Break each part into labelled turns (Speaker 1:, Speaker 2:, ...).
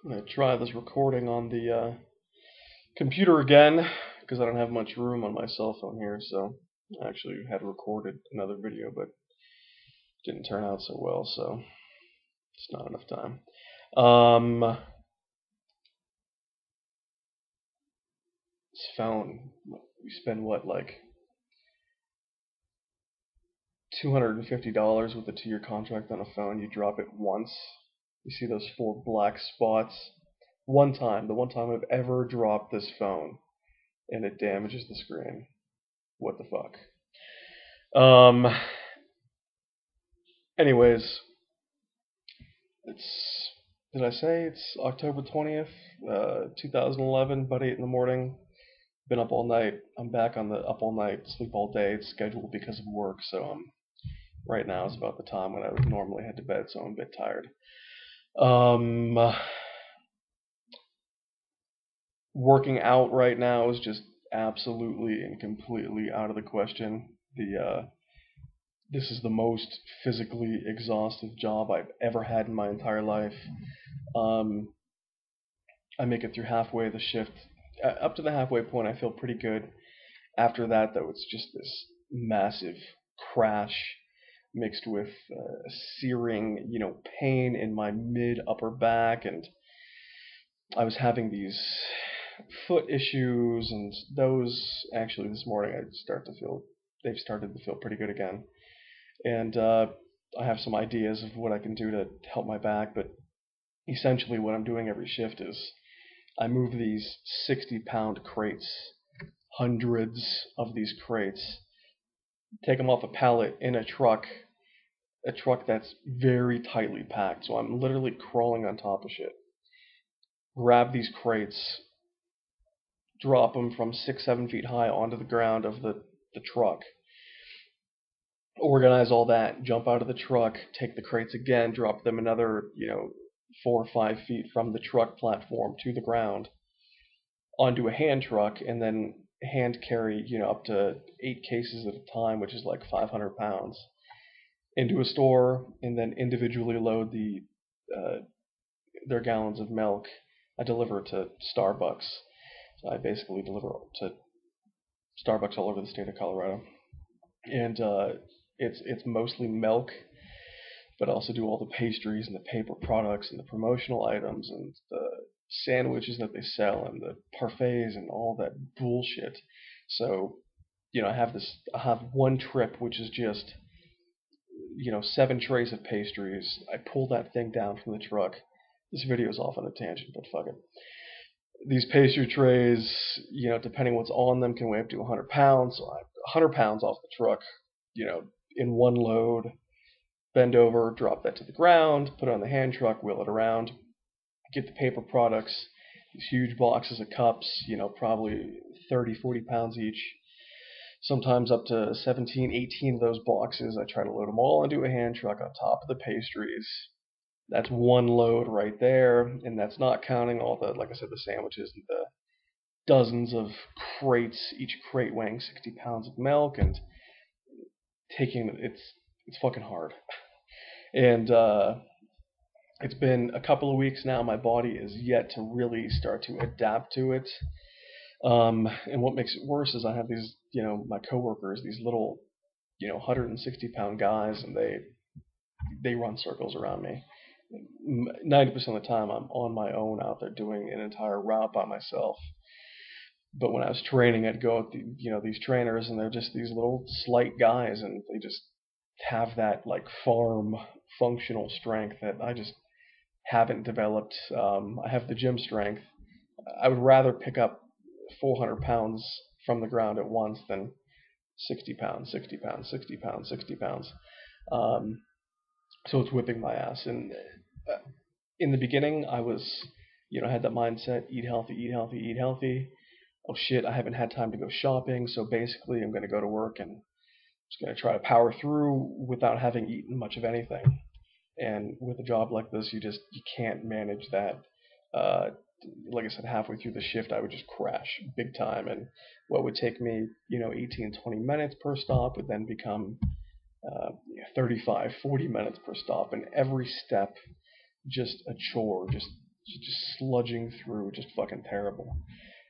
Speaker 1: I'm going to try this recording on the computer again because I don't have much room on my cell phone here, so I actually had recorded another video, but it didn't turn out so well, so it's not enough time. This phone, we spend what, like $250 with a 2-year contract on a phone. You drop it once, you see those 4 black spots. The one time I've ever dropped this phone, and it damages the screen. What the fuck? Anyways, did I say it's October 20th, 2011, about 8 in the morning. Been up all night. I'm back on the up all night, sleep all day. It's scheduled because of work, so right now is about the time when I would normally head to bed, so I'm a bit tired. Working out right now is just absolutely and completely out of the question. This is the most physically exhaustive job I've ever had in my entire life. I make it through halfway the shift. Up to the halfway point, I feel pretty good. After that, though, it's just this massive crash mixed with searing, pain in my mid-upper back, and I was having these foot issues, and those actually this morning they've started to feel pretty good again. And I have some ideas of what I can do to help my back, but essentially what I'm doing every shift is I move these 60-pound crates, hundreds of these crates, take them off a pallet in a truck that's very tightly packed, so I'm literally crawling on top of shit. Grab these crates, drop them from 6-7 feet high onto the ground of the truck, organize all that, jump out of the truck, take the crates again, drop them another, 4 or 5 feet from the truck platform to the ground onto a hand truck, and then hand carry, up to 8 cases at a time, which is like 500 pounds, into a store, and then individually load their gallons of milk. I deliver to Starbucks. So I basically deliver to Starbucks all over the state of Colorado, and it's mostly milk, but I also do all the pastries and the paper products and the promotional items and the sandwiches that they sell and the parfaits and all that bullshit. So, I have one trip which is just, 7 trays of pastries. I pull that thing down from the truck. This video is off on a tangent, but fuck it. These pastry trays, depending what's on them, can weigh up to 100 pounds. So I have 100 pounds off the truck, in one load. Bend over, drop that to the ground, put it on the hand truck, wheel it around, get the paper products, these huge boxes of cups, probably 30, 40 pounds each. Sometimes up to 17, 18 of those boxes. I try to load them all into a hand truck on top of the pastries. That's one load right there, and that's not counting all the, like I said, the sandwiches and the dozens of crates, each crate weighing 60 pounds of milk, and it's fucking hard. And it's been a couple of weeks now. My body is yet to really start to adapt to it. And what makes it worse is I have these, my coworkers, these little, 160-pound guys, and they run circles around me. 90% of the time I'm on my own out there doing an entire route by myself. But when I was training, I'd go with these trainers, and they're just these little slight guys, and they just have that like farm functional strength that I just haven't developed. I have the gym strength. I would rather pick up 400 pounds from the ground at once than 60 pounds, 60 pounds, 60 pounds, 60 pounds. So it's whipping my ass. And in the beginning, I was, had that mindset: eat healthy, eat healthy, eat healthy. Oh shit, I haven't had time to go shopping, so basically I'm going to go to work and just going to try to power through without having eaten much of anything. And with a job like this, you can't manage that. Like I said, halfway through the shift, I would just crash big time, and what would take me, 18, 20 minutes per stop would then become 35, 40 minutes per stop, and every step just a chore, just just sludging through, just fucking terrible.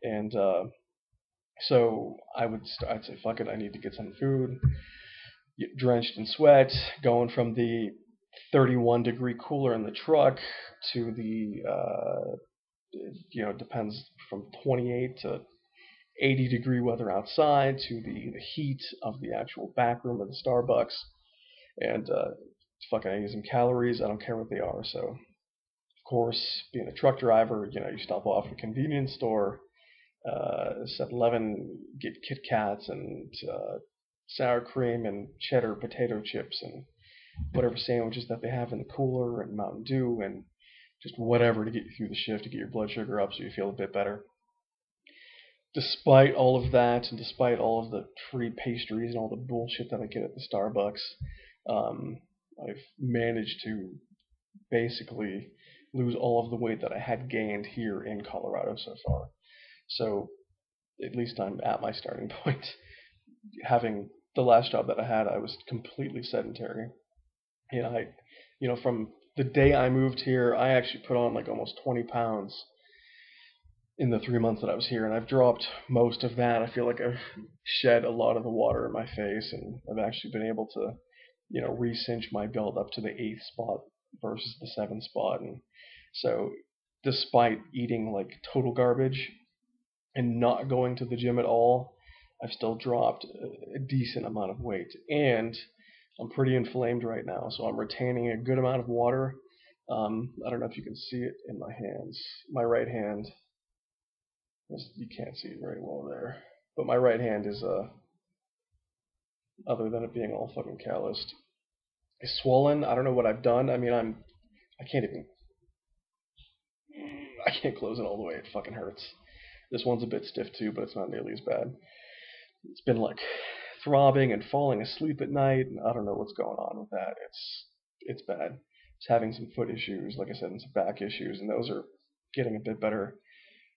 Speaker 1: And so I'd say, fuck it, I need to get some food. Get drenched in sweat, going from the 31 degree cooler in the truck to the it depends, from 28 to 80-degree weather outside to the heat of the actual back room of the Starbucks. And fucking, I use some calories. I don't care what they are. So, of course, being a truck driver, you stop off at a convenience store, 7-Eleven, get Kit Kats and sour cream and cheddar potato chips and whatever sandwiches that they have in the cooler, and Mountain Dew, and just whatever to get you through the shift, to get your blood sugar up so you feel a bit better. Despite all of that, and despite all of the free pastries and all the bullshit that I get at the Starbucks, I've managed to basically lose all of the weight that I had gained here in Colorado so far. So at least I'm at my starting point. Having the last job that I had, I was completely sedentary. From the day I moved here, I actually put on like almost 20 pounds in the 3 months that I was here, and I've dropped most of that. I feel like I've shed a lot of the water in my face, and I've actually been able to, re-cinch my belt up to the 8th spot versus the 7th spot. And so, despite eating like total garbage and not going to the gym at all, I've still dropped a decent amount of weight, and I'm pretty inflamed right now, so I'm retaining a good amount of water. I don't know if you can see it in my hands. My right hand, you can't see it very well there, but my right hand is, other than it being all fucking calloused, is swollen. I don't know what I've done. I mean, I can't even, I can't close it all the way. It fucking hurts. This one's a bit stiff too, but it's not nearly as bad. It's been like throbbing and falling asleep at night, and I don't know what's going on with that. It's bad. It's having some foot issues, like I said, and some back issues, and those are getting a bit better.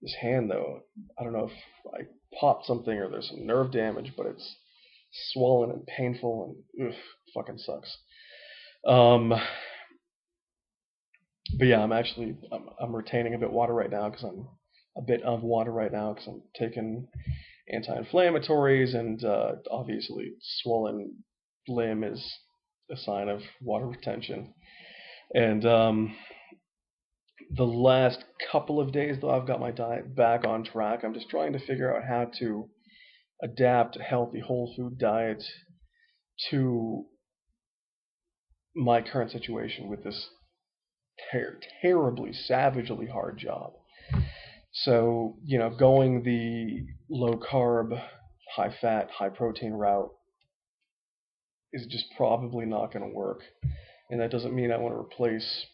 Speaker 1: This hand, though, I don't know if I popped something or there's some nerve damage, but it's swollen and painful, and fucking sucks. But yeah, I'm retaining a bit of water right now because I'm taking anti-inflammatories, and obviously swollen limb is a sign of water retention. And the last couple of days, though, I've got my diet back on track. I'm just trying to figure out how to adapt a healthy whole food diet to my current situation with this terribly, savagely hard job. So, going the low carb, high fat, high protein route is just probably not going to work. And that doesn't mean I want to replace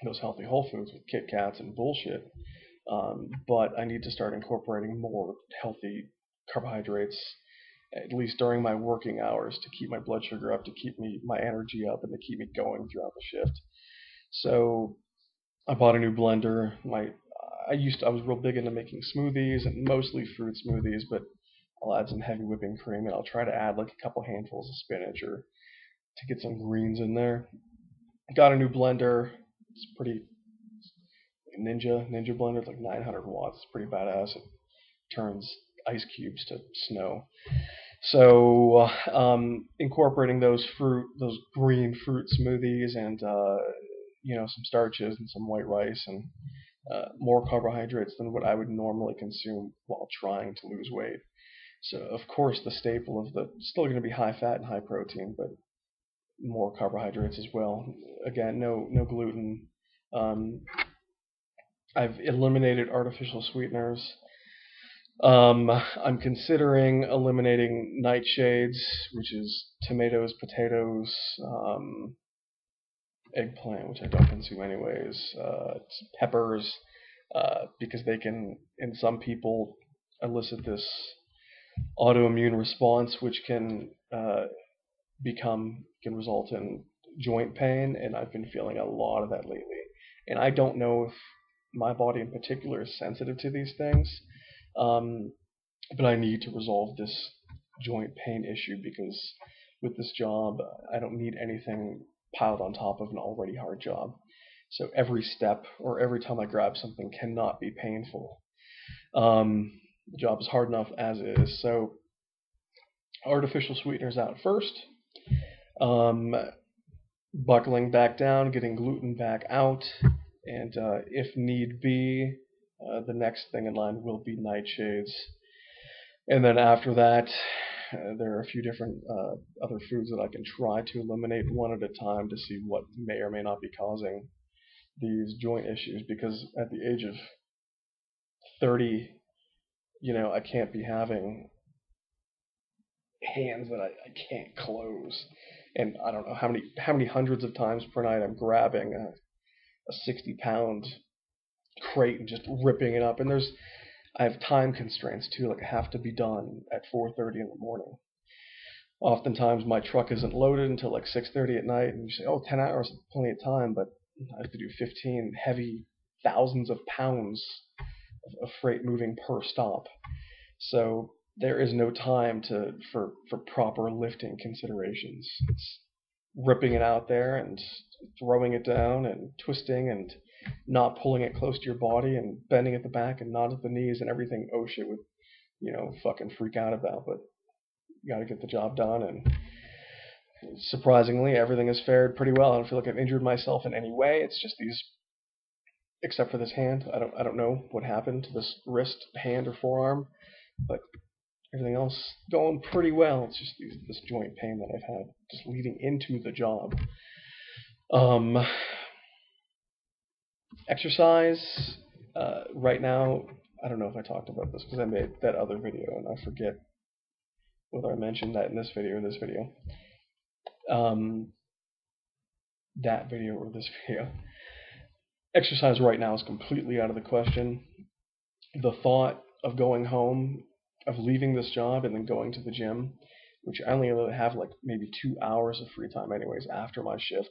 Speaker 1: those healthy whole foods with Kit Kats and bullshit. But I need to start incorporating more healthy carbohydrates, at least during my working hours, to keep my blood sugar up, to keep my energy up, and to keep me going throughout the shift. So I bought a new blender. I was real big into making smoothies, and mostly fruit smoothies, but I'll add some heavy whipping cream, and I'll try to add like a couple handfuls of spinach or to get some greens in there. Got a new blender. It's pretty Ninja blender. It's like 900 watts. It's pretty badass. It turns ice cubes to snow. So incorporating those green fruit smoothies, and some starches and some white rice, and more carbohydrates than what I would normally consume while trying to lose weight. So of course the staple of still going to be high fat and high protein, but more carbohydrates as well. Again, no gluten. I've eliminated artificial sweeteners. I'm considering eliminating nightshades, which is tomatoes, potatoes, eggplant, which I don't consume anyways, peppers, because they can, in some people, elicit this autoimmune response, which can result in joint pain, and I've been feeling a lot of that lately. And I don't know if my body in particular is sensitive to these things, but I need to resolve this joint pain issue, because with this job, I don't need anything piled on top of an already hard job. So every step or every time I grab something cannot be painful. The job is hard enough as is. So artificial sweeteners out first. Um, Buckling back down, getting gluten back out, and if need be, the next thing in line will be nightshades. And then after that, there are a few different other foods that I can try to eliminate one at a time to see what may or may not be causing these joint issues. Because at the age of 30, I can't be having hands that I can't close. And I don't know how many hundreds of times per night I'm grabbing a 60-pound crate and just ripping it up. And I have time constraints too. Like I have to be done at 4:30 in the morning. Oftentimes my truck isn't loaded until like 6:30 at night, and you say, "Oh, 10 hours, plenty of time," but I have to do 15 heavy, thousands of pounds of freight moving per stop. So there is no time for proper lifting considerations. It's ripping it out there and throwing it down and twisting and not pulling it close to your body and bending at the back and not at the knees and everything oh shit would, fucking freak out about. But you got to get the job done, and surprisingly, everything has fared pretty well. I don't feel like I've injured myself in any way. It's just these, except for this hand. I don't know what happened to this wrist, hand, or forearm, but everything else going pretty well. It's just this joint pain that I've had just leading into the job. Exercise. Right now, I don't know if I talked about this because I made that other video and I forget whether I mentioned that in this video or this video. That video or this video. Exercise right now is completely out of the question. The thought of going home, of leaving this job and then going to the gym, which I only have like maybe 2 hours of free time anyways after my shift.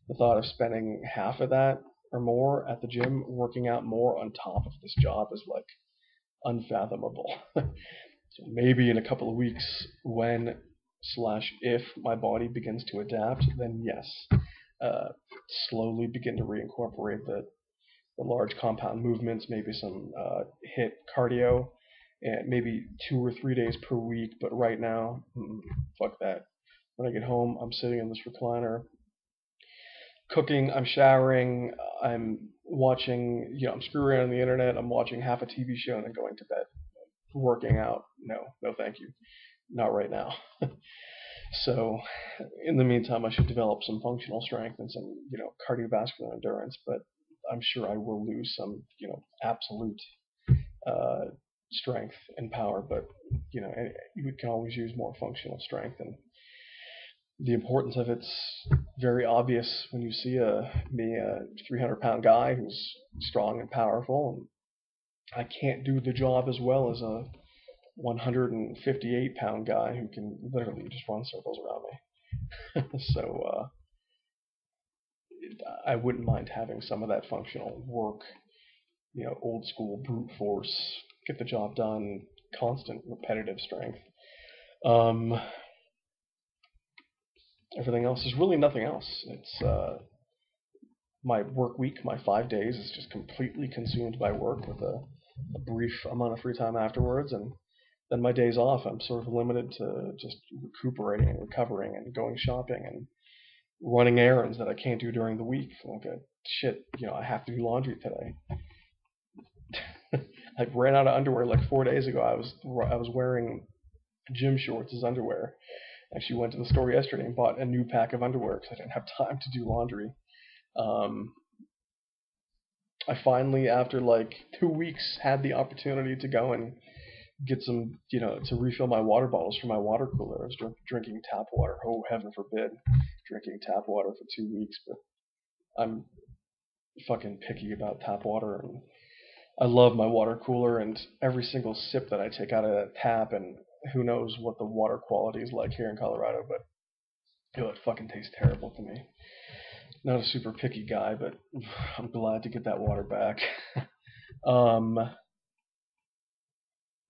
Speaker 1: The thought of spending half of that or more at the gym working out more on top of this job is like unfathomable. So maybe in a couple of weeks when/if my body begins to adapt, then yes, slowly begin to reincorporate the large compound movements, maybe some HIIT cardio, and maybe 2 or 3 days per week. But right now, fuck that. When I get home, I'm sitting in this recliner, cooking, I'm showering, I'm watching, I'm screwing around on the internet, I'm watching half a TV show and then going to bed. Working out, no thank you. Not right now. So in the meantime, I should develop some functional strength and some, cardiovascular endurance, but I'm sure I will lose some, absolute strength and power, but, you can always use more functional strength, and the importance of it's very obvious when you see me, a 300-pound guy who's strong and powerful, and I can't do the job as well as a 158-pound guy who can literally just run circles around me. So I wouldn't mind having some of that functional work, old school brute force, get the job done, constant repetitive strength. Everything else is really nothing else. It's my work week, my 5 days is just completely consumed by work with a brief amount of free time afterwards, and then my days off, I'm sort of limited to just recuperating and recovering and going shopping and running errands that I can't do during the week. Like, I have to do laundry today. I ran out of underwear like 4 days ago. I was wearing gym shorts as underwear. Actually went to the store yesterday and bought a new pack of underwear because I didn't have time to do laundry. I finally, after like 2 weeks, had the opportunity to go and get some, to refill my water bottles for my water cooler. I was drinking tap water. Oh, heaven forbid, drinking tap water for 2 weeks. But I'm fucking picky about tap water, and I love my water cooler and every single sip that I take out of that tap. And who knows what the water quality is like here in Colorado, but it fucking tastes terrible to me. Not a super picky guy, but I'm glad to get that water back.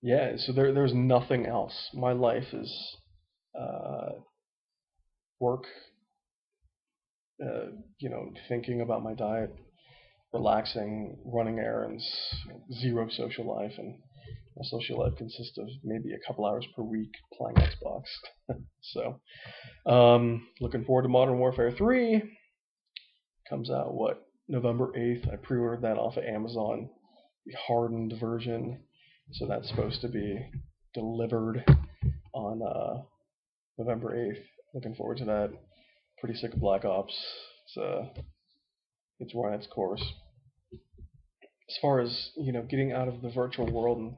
Speaker 1: Yeah, so there's nothing else. My life is work, thinking about my diet, relaxing, running errands, zero social life, and my social life consists of maybe a couple hours per week playing Xbox. So, looking forward to Modern Warfare 3. Comes out, November 8th. I pre-ordered that off of Amazon, the hardened version. So that's supposed to be delivered on November 8th. Looking forward to that. Pretty sick of Black Ops. It's run its course. As far as, getting out of the virtual world and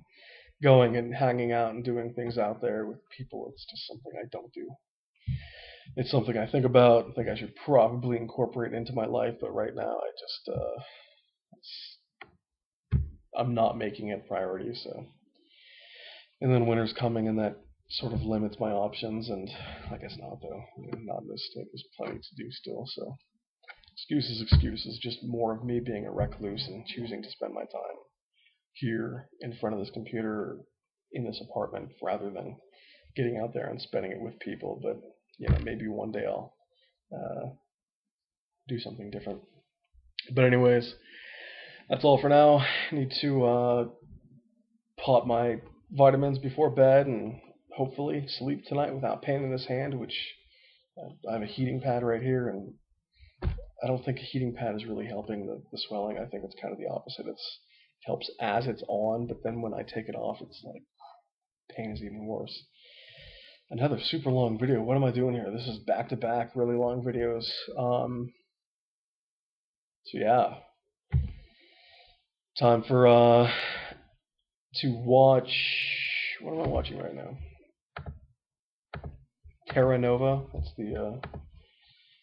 Speaker 1: going and hanging out and doing things out there with people, it's just something I don't do. It's something I think about. I think I should probably incorporate into my life, but right now I'm not making it a priority. So, and then winter's coming, and that sort of limits my options. And I guess not though. Not in this state. There's plenty to do still. So, excuses. Just more of me being a recluse and choosing to spend my time here in front of this computer in this apartment rather than getting out there and spending it with people. But maybe one day I'll do something different. But anyways, that's all for now. I need to pop my vitamins before bed and hopefully sleep tonight without pain in this hand, which I have a heating pad right here, and I don't think a heating pad is really helping the swelling. I think it's kind of the opposite. It helps as it's on, but then when I take it off, it's like pain is even worse. Another super long video. What am I doing here? This is back-to-back really long videos. So yeah, time for to watch. What am I watching right now? Terra Nova. That's the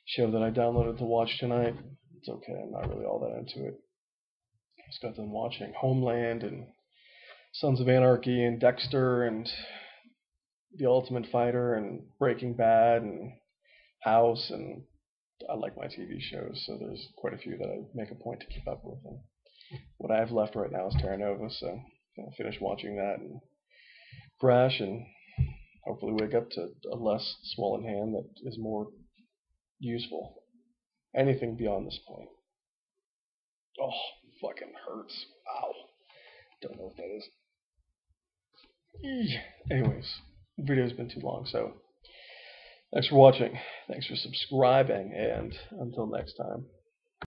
Speaker 1: show that I downloaded to watch tonight. It's okay. I'm not really all that into it. I just got done watching Homeland and Sons of Anarchy and Dexter and The Ultimate Fighter and Breaking Bad and House, and I like my TV shows, so there's quite a few that I make a point to keep up with. And what I have left right now is Terra Nova, so I'll finish watching that and crash and hopefully wake up to a less swollen hand that is more useful. Anything beyond this point. Oh, fucking hurts. Ow. Don't know what that is. Anyways, the video's been too long, so thanks for watching. Thanks for subscribing, and until next time.